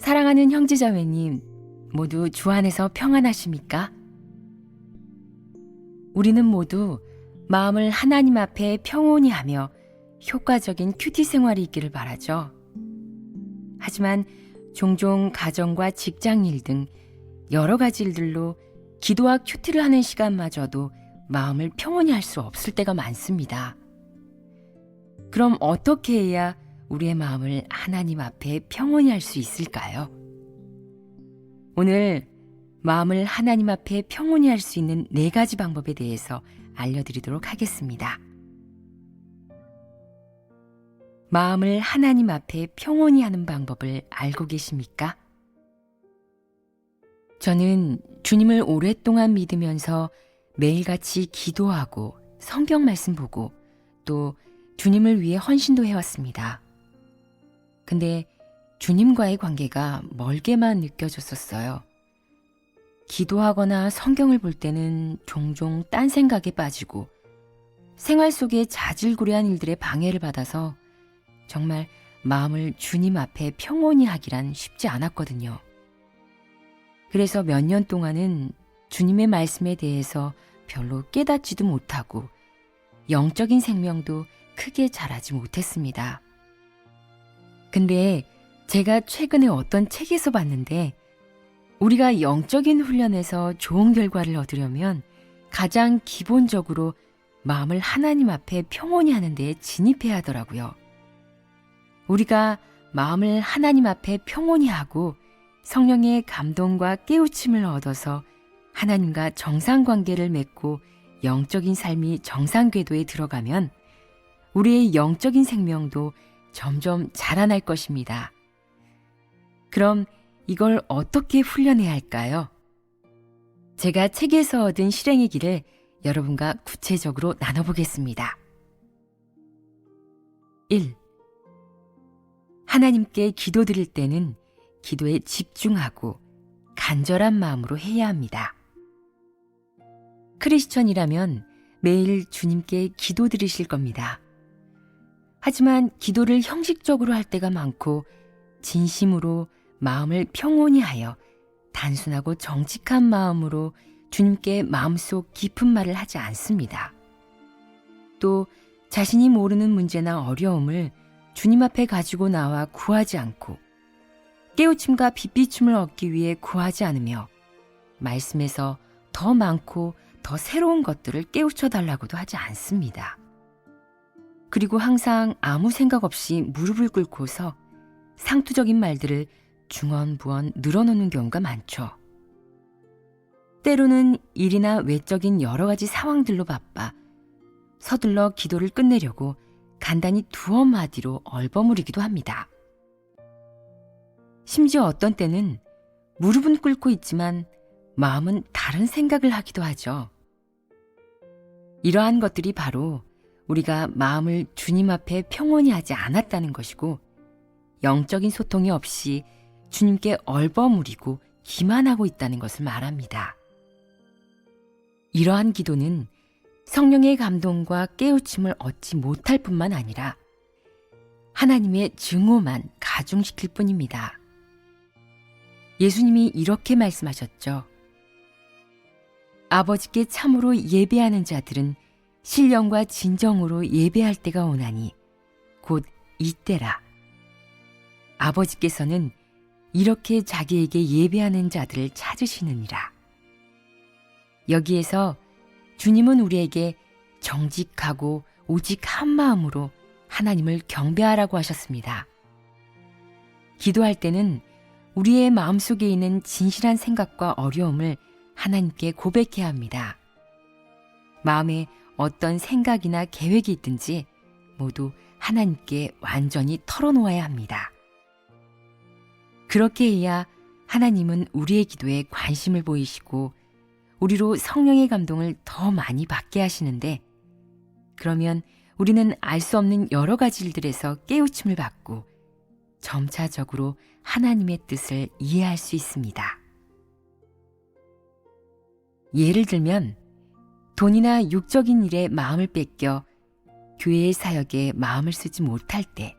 사랑하는 형제자매님, 모두 주 안에서 평안하십니까? 우리는 모두 마음을 하나님 앞에 평온히 하며 효과적인 큐티 생활이 있기를 바라죠. 하지만 종종 가정과 직장 일 등 여러 가지 일들로 기도와 큐티를 하는 시간마저도 마음을 평온히 할 수 없을 때가 많습니다. 그럼 어떻게 해야 우리의 마음을 하나님 앞에 평온히 할 수 있을까요? 오늘 마음을 하나님 앞에 평온히 할 수 있는 4가지 방법에 대해서 알려드리도록 하겠습니다. 마음을 하나님 앞에 평온히 하는 방법을 알고 계십니까? 저는 주님을 오랫동안 믿으면서 매일같이 기도하고 성경 말씀 보고 또 주님을 위해 헌신도 해왔습니다. 근데 주님과의 관계가 멀게만 느껴졌었어요. 기도하거나 성경을 볼 때는 종종 딴 생각에 빠지고 생활 속에 자질구레한 일들에 방해를 받아서 정말 마음을 주님 앞에 평온히 하기란 쉽지 않았거든요. 그래서 몇 년 동안은 주님의 말씀에 대해서 별로 깨닫지도 못하고 영적인 생명도 크게 자라지 못했습니다. 근데 제가 최근에 어떤 책에서 봤는데 우리가 영적인 훈련에서 좋은 결과를 얻으려면 가장 기본적으로 마음을 하나님 앞에 평온히 하는 데에 진입해야 하더라고요. 우리가 마음을 하나님 앞에 평온히 하고 성령의 감동과 깨우침을 얻어서 하나님과 정상관계를 맺고 영적인 삶이 정상궤도에 들어가면 우리의 영적인 생명도 점점 자라날 것입니다. 그럼 이걸 어떻게 훈련해야 할까요? 제가 책에서 얻은 실행의 길을 여러분과 구체적으로 나눠보겠습니다. 1. 하나님께 기도드릴 때는 기도에 집중하고 간절한 마음으로 해야 합니다. 크리스천이라면 매일 주님께 기도드리실 겁니다. 하지만 기도를 형식적으로 할 때가 많고 진심으로 마음을 평온히 하여 단순하고 정직한 마음으로 주님께 마음속 깊은 말을 하지 않습니다. 또 자신이 모르는 문제나 어려움을 주님 앞에 가지고 나와 구하지 않고 깨우침과 빛비춤을 얻기 위해 구하지 않으며 말씀에서 더 많고 더 새로운 것들을 깨우쳐 달라고도 하지 않습니다. 그리고 항상 아무 생각 없이 무릎을 꿇고서 상투적인 말들을 중언부언 늘어놓는 경우가 많죠. 때로는 일이나 외적인 여러 가지 상황들로 바빠 서둘러 기도를 끝내려고 간단히 두어 마디로 얼버무리기도 합니다. 심지어 어떤 때는 무릎은 꿇고 있지만 마음은 다른 생각을 하기도 하죠. 이러한 것들이 바로 우리가 마음을 주님 앞에 평온히 하지 않았다는 것이고 영적인 소통이 없이 주님께 얼버무리고 기만하고 있다는 것을 말합니다. 이러한 기도는 성령의 감동과 깨우침을 얻지 못할 뿐만 아니라 하나님의 증오만 가중시킬 뿐입니다. 예수님이 이렇게 말씀하셨죠. 아버지께 참으로 예배하는 자들은 신령과 진정으로 예배할 때가 오나니 곧 이때라. 아버지께서는 이렇게 자기에게 예배하는 자들을 찾으시느니라. 여기에서 주님은 우리에게 정직하고 오직 한 마음으로 하나님을 경배하라고 하셨습니다. 기도할 때는 우리의 마음속에 있는 진실한 생각과 어려움을 하나님께 고백해야 합니다. 마음에 어떤 생각이나 계획이 있든지 모두 하나님께 완전히 털어놓아야 합니다. 그렇게 해야 하나님은 우리의 기도에 관심을 보이시고 우리로 성령의 감동을 더 많이 받게 하시는데 그러면 우리는 알 수 없는 여러 가지 일들에서 깨우침을 받고 점차적으로 하나님의 뜻을 이해할 수 있습니다. 예를 들면 돈이나 육적인 일에 마음을 뺏겨 교회의 사역에 마음을 쓰지 못할 때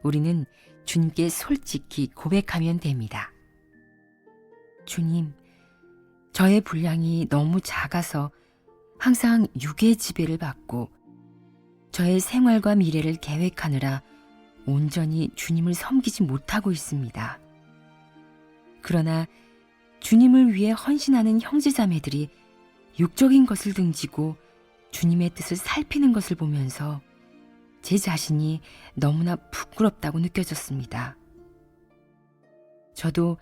우리는 주님께 솔직히 고백하면 됩니다. 주님, 저의 분량이 너무 작아서 항상 육의 지배를 받고 저의 생활과 미래를 계획하느라 온전히 주님을 섬기지 못하고 있습니다. 그러나 주님을 위해 헌신하는 형제자매들이 육적인 것을 등지고 주님의 뜻을 살피는 것을 보면서 제 자신이 너무나 부끄럽다고 느껴졌습니다. 저도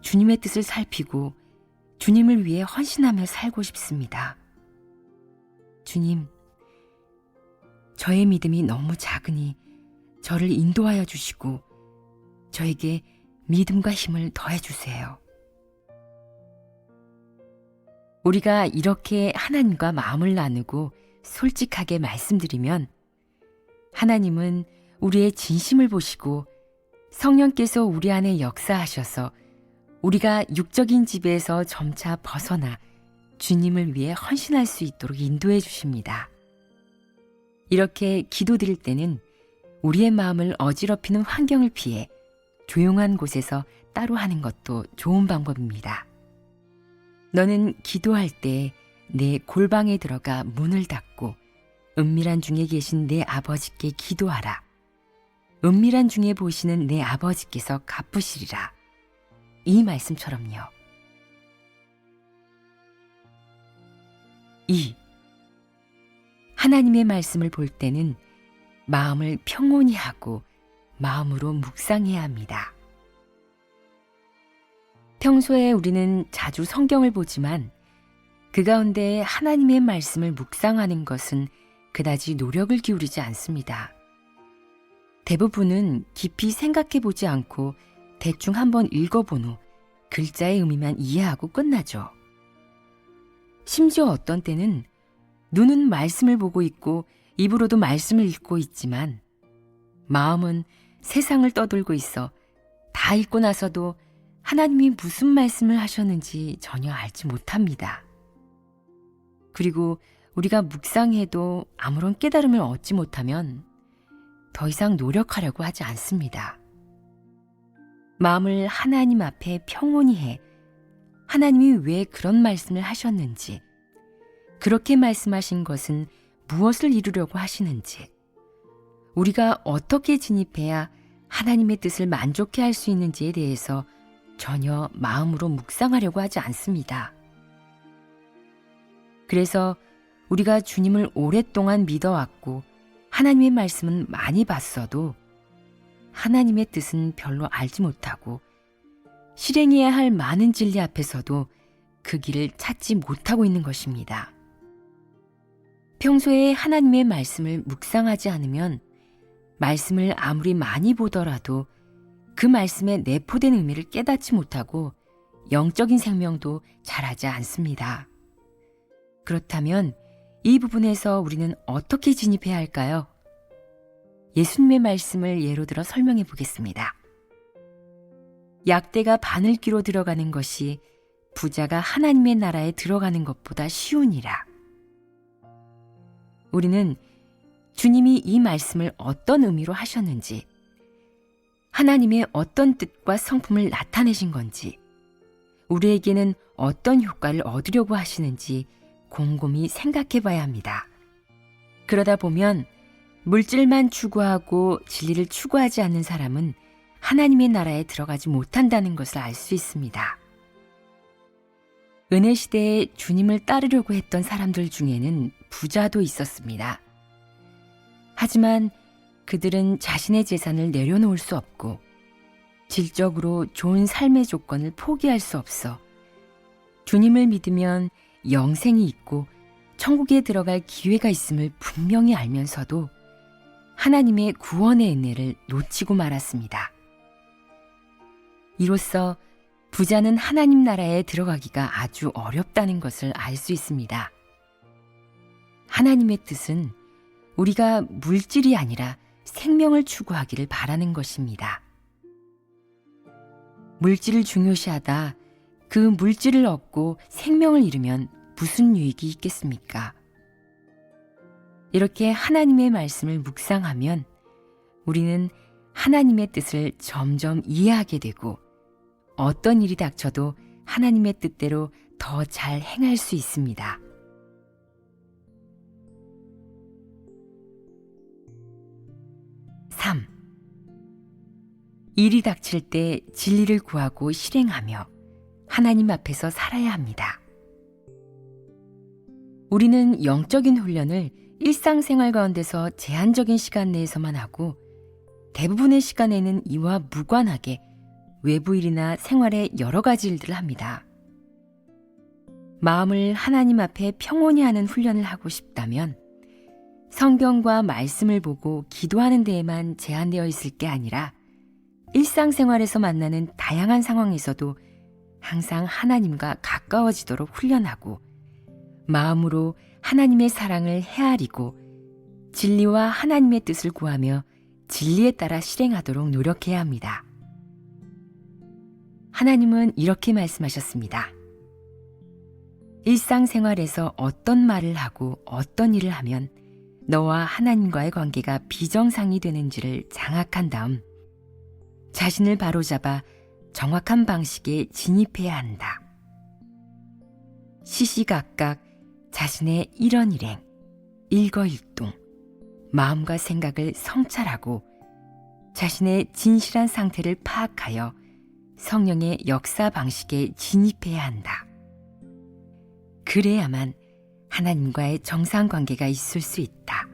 주님의 뜻을 살피고 주님을 위해 헌신하며 살고 싶습니다. 주님, 저의 믿음이 너무 작으니 저를 인도하여 주시고 저에게 믿음과 힘을 더해 주세요. 우리가 이렇게 하나님과 마음을 나누고 솔직하게 말씀드리면 하나님은 우리의 진심을 보시고 성령께서 우리 안에 역사하셔서 우리가 육적인 지배에서 점차 벗어나 주님을 위해 헌신할 수 있도록 인도해 주십니다. 이렇게 기도드릴 때는 우리의 마음을 어지럽히는 환경을 피해 조용한 곳에서 따로 하는 것도 좋은 방법입니다. 너는 기도할 때 내 골방에 들어가 문을 닫고 은밀한 중에 계신 내 아버지께 기도하라. 은밀한 중에 보시는 내 아버지께서 갚으시리라. 이 말씀처럼요. 2. 하나님의 말씀을 볼 때는 마음을 평온히 하고 마음으로 묵상해야 합니다. 평소에 우리는 자주 성경을 보지만 그 가운데 하나님의 말씀을 묵상하는 것은 그다지 노력을 기울이지 않습니다. 대부분은 깊이 생각해 보지 않고 대충 한번 읽어본 후 글자의 의미만 이해하고 끝나죠. 심지어 어떤 때는 눈은 말씀을 보고 있고 입으로도 말씀을 읽고 있지만 마음은 세상을 떠돌고 있어 다 읽고 나서도 하나님이 무슨 말씀을 하셨는지 전혀 알지 못합니다. 그리고 우리가 묵상해도 아무런 깨달음을 얻지 못하면 더 이상 노력하려고 하지 않습니다. 마음을 하나님 앞에 평온히 해 하나님이 왜 그런 말씀을 하셨는지, 그렇게 말씀하신 것은 무엇을 이루려고 하시는지, 우리가 어떻게 진입해야 하나님의 뜻을 만족해 할 수 있는지에 대해서 전혀 마음으로 묵상하려고 하지 않습니다. 그래서 우리가 주님을 오랫동안 믿어왔고 하나님의 말씀은 많이 봤어도 하나님의 뜻은 별로 알지 못하고 실행해야 할 많은 진리 앞에서도 그 길을 찾지 못하고 있는 것입니다. 평소에 하나님의 말씀을 묵상하지 않으면 말씀을 아무리 많이 보더라도 그 말씀에 내포된 의미를 깨닫지 못하고 영적인 생명도 자라지 않습니다. 그렇다면 이 부분에서 우리는 어떻게 진입해야 할까요? 예수님의 말씀을 예로 들어 설명해 보겠습니다. 약대가 바늘귀로 들어가는 것이 부자가 하나님의 나라에 들어가는 것보다 쉬우니라. 우리는 주님이 이 말씀을 어떤 의미로 하셨는지, 하나님의 어떤 뜻과 성품을 나타내신 건지, 우리에게는 어떤 효과를 얻으려고 하시는지 곰곰이 생각해 봐야 합니다. 그러다 보면 물질만 추구하고 진리를 추구하지 않는 사람은 하나님의 나라에 들어가지 못한다는 것을 알 수 있습니다. 은혜 시대에 주님을 따르려고 했던 사람들 중에는 부자도 있었습니다. 하지만 그들은 자신의 재산을 내려놓을 수 없고 질적으로 좋은 삶의 조건을 포기할 수 없어 주님을 믿으면 영생이 있고 천국에 들어갈 기회가 있음을 분명히 알면서도 하나님의 구원의 은혜를 놓치고 말았습니다. 이로써 부자는 하나님 나라에 들어가기가 아주 어렵다는 것을 알 수 있습니다. 하나님의 뜻은 우리가 물질이 아니라 생명을 추구하기를 바라는 것입니다. 물질을 중요시하다 그 물질을 얻고 생명을 잃으면 무슨 유익이 있겠습니까? 이렇게 하나님의 말씀을 묵상하면 우리는 하나님의 뜻을 점점 이해하게 되고 어떤 일이 닥쳐도 하나님의 뜻대로 더 잘 행할 수 있습니다. (3) 일이 닥칠 때 진리를 구하고 실행하며 하나님 앞에서 살아야 합니다. 우리는 영적인 훈련을 일상생활 가운데서 제한적인 시간 내에서만 하고 대부분의 시간에는 이와 무관하게 외부 일이나 생활의 여러 가지 일들을 합니다. 마음을 하나님 앞에 평온히 하는 훈련을 하고 싶다면 성경과 말씀을 보고 기도하는 데에만 제한되어 있을 게 아니라 일상생활에서 만나는 다양한 상황에서도 항상 하나님과 가까워지도록 훈련하고 마음으로 하나님의 사랑을 헤아리고 진리와 하나님의 뜻을 구하며 진리에 따라 실행하도록 노력해야 합니다. 하나님은 이렇게 말씀하셨습니다. 일상생활에서 어떤 말을 하고 어떤 일을 하면 너와 하나님과의 관계가 비정상이 되는지를 장악한 다음 자신을 바로잡아 정확한 방식에 진입해야 한다. 시시각각 자신의 일언일행, 일거일동, 마음과 생각을 성찰하고 자신의 진실한 상태를 파악하여 성령의 역사 방식에 진입해야 한다. 그래야만 하나님과의 정상관계가 있을 수 있다.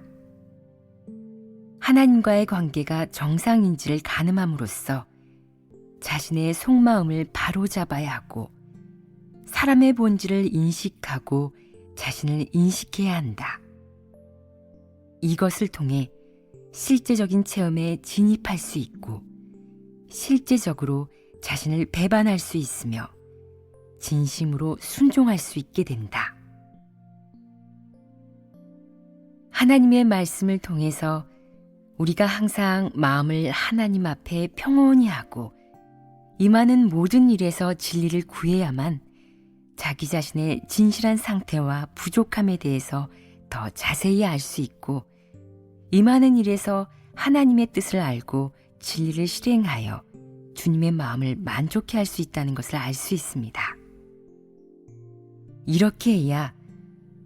하나님과의 관계가 정상인지를 가늠함으로써 자신의 속마음을 바로잡아야 하고 사람의 본질을 인식하고 자신을 인식해야 한다. 이것을 통해 실제적인 체험에 진입할 수 있고 실제적으로 자신을 배반할 수 있으며 진심으로 순종할 수 있게 된다. 하나님의 말씀을 통해서 우리가 항상 마음을 하나님 앞에 평온히 하고 임하는 모든 일에서 진리를 구해야만 자기 자신의 진실한 상태와 부족함에 대해서 더 자세히 알 수 있고 임하는 일에서 하나님의 뜻을 알고 진리를 실행하여 주님의 마음을 만족해 할 수 있다는 것을 알 수 있습니다. 이렇게 해야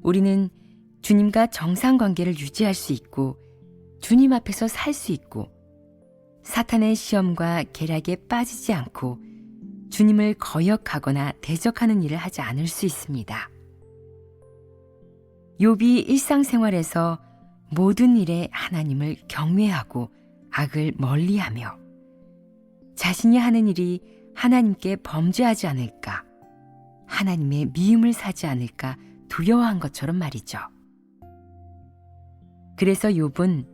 우리는 주님과 정상관계를 유지할 수 있고 주님 앞에서 살 수 있고 사탄의 시험과 계략에 빠지지 않고 주님을 거역하거나 대적하는 일을 하지 않을 수 있습니다. 욥이 일상생활에서 모든 일에 하나님을 경외하고 악을 멀리하며 자신이 하는 일이 하나님께 범죄하지 않을까, 하나님의 미움을 사지 않을까 두려워한 것처럼 말이죠. 그래서 욥은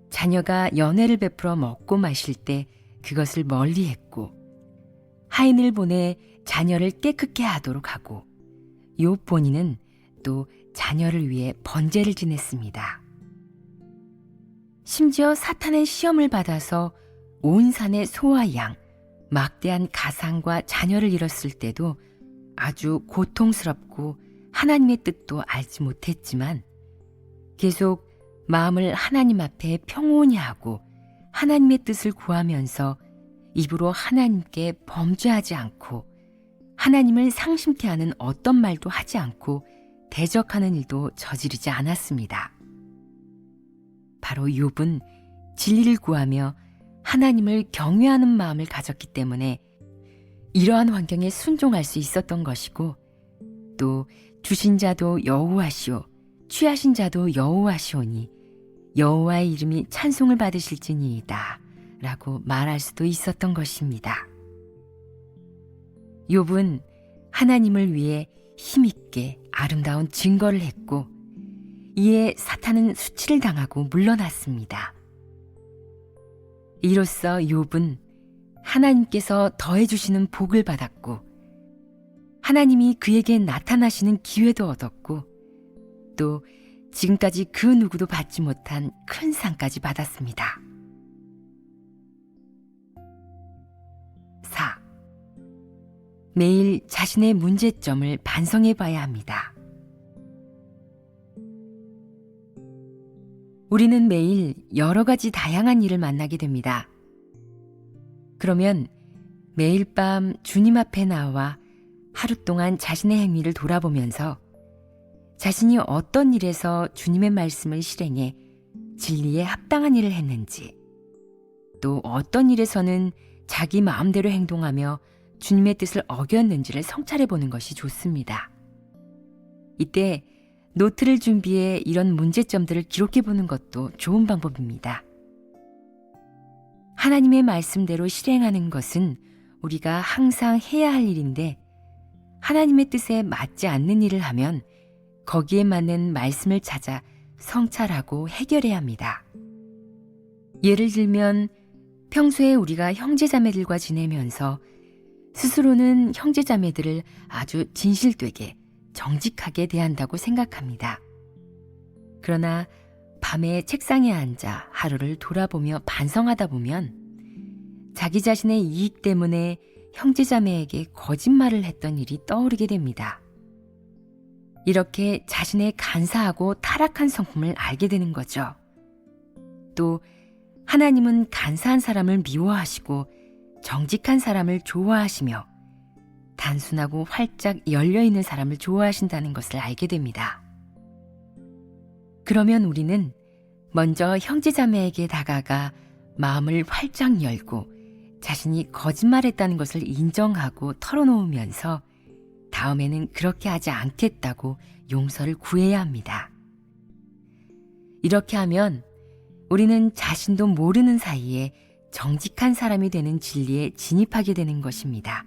자녀가 연회를 베풀어 먹고 마실 때 그것을 멀리했고 하인을 보내 자녀를 깨끗게 하도록 하고 욥 본인은 또 자녀를 위해 번제를 지냈습니다. 심지어 사탄의 시험을 받아서 온 산의 소와 양, 막대한 가상과 자녀를 잃었을 때도 아주 고통스럽고 하나님의 뜻도 알지 못했지만 계속 마음을 하나님 앞에 평온히 하고 하나님의 뜻을 구하면서 입으로 하나님께 범죄하지 않고 하나님을 상심케 하는 어떤 말도 하지 않고 대적하는 일도 저지르지 않았습니다. 바로 욥은 진리를 구하며 하나님을 경외하는 마음을 가졌기 때문에 이러한 환경에 순종할 수 있었던 것이고 또 주신 자도 여호와시오 취하신 자도 여호와시오니 여호와의 이름이 찬송을 받으실지니이다 라고 말할 수도 있었던 것입니다. 욥은 하나님을 위해 힘있게 아름다운 증거를 했고 이에 사탄은 수치를 당하고 물러났습니다. 이로써 욥은 하나님께서 더해주시는 복을 받았고 하나님이 그에게 나타나시는 기회도 얻었고 또 지금까지 그 누구도 받지 못한 큰 상까지 받았습니다. 4. 매일 자신의 문제점을 반성해 봐야 합니다. 우리는 매일 여러 가지 다양한 일을 만나게 됩니다. 그러면 매일 밤 주님 앞에 나와 하루 동안 자신의 행위를 돌아보면서 자신이 어떤 일에서 주님의 말씀을 실행해 진리에 합당한 일을 했는지, 또 어떤 일에서는 자기 마음대로 행동하며 주님의 뜻을 어겼는지를 성찰해 보는 것이 좋습니다. 이때 노트를 준비해 이런 문제점들을 기록해 보는 것도 좋은 방법입니다. 하나님의 말씀대로 실행하는 것은 우리가 항상 해야 할 일인데, 하나님의 뜻에 맞지 않는 일을 하면 거기에 맞는 말씀을 찾아 성찰하고 해결해야 합니다. 예를 들면 평소에 우리가 형제자매들과 지내면서 스스로는 형제자매들을 아주 진실되게 정직하게 대한다고 생각합니다. 그러나 밤에 책상에 앉아 하루를 돌아보며 반성하다 보면 자기 자신의 이익 때문에 형제자매에게 거짓말을 했던 일이 떠오르게 됩니다. 이렇게 자신의 간사하고 타락한 성품을 알게 되는 거죠. 또 하나님은 간사한 사람을 미워하시고 정직한 사람을 좋아하시며 단순하고 활짝 열려있는 사람을 좋아하신다는 것을 알게 됩니다. 그러면 우리는 먼저 형제자매에게 다가가 마음을 활짝 열고 자신이 거짓말했다는 것을 인정하고 털어놓으면서 다음에는 그렇게 하지 않겠다고 용서를 구해야 합니다. 이렇게 하면 우리는 자신도 모르는 사이에 정직한 사람이 되는 진리에 진입하게 되는 것입니다.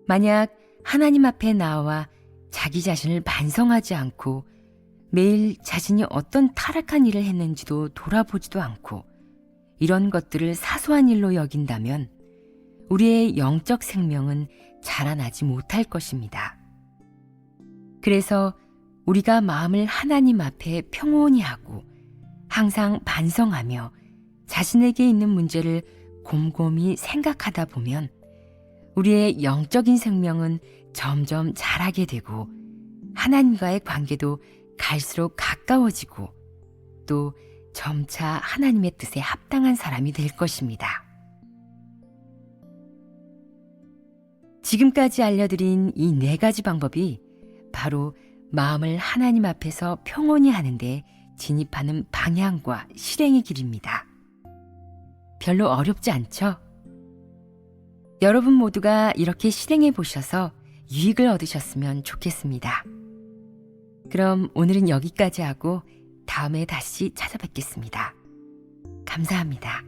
만약 하나님 앞에 나와 자기 자신을 반성하지 않고 매일 자신이 어떤 타락한 일을 했는지도 돌아보지도 않고 이런 것들을 사소한 일로 여긴다면 우리의 영적 생명은 자라나지 못할 것입니다. 그래서 우리가 마음을 하나님 앞에 평온히 하고 항상 반성하며 자신에게 있는 문제를 곰곰이 생각하다 보면 우리의 영적인 생명은 점점 자라게 되고 하나님과의 관계도 갈수록 가까워지고 또 점차 하나님의 뜻에 합당한 사람이 될 것입니다. 지금까지 알려드린 이 4가지 방법이 바로 마음을 하나님 앞에서 평온히 하는데 진입하는 방향과 실행의 길입니다. 별로 어렵지 않죠? 여러분 모두가 이렇게 실행해 보셔서 유익을 얻으셨으면 좋겠습니다. 그럼 오늘은 여기까지 하고 다음에 다시 찾아뵙겠습니다. 감사합니다.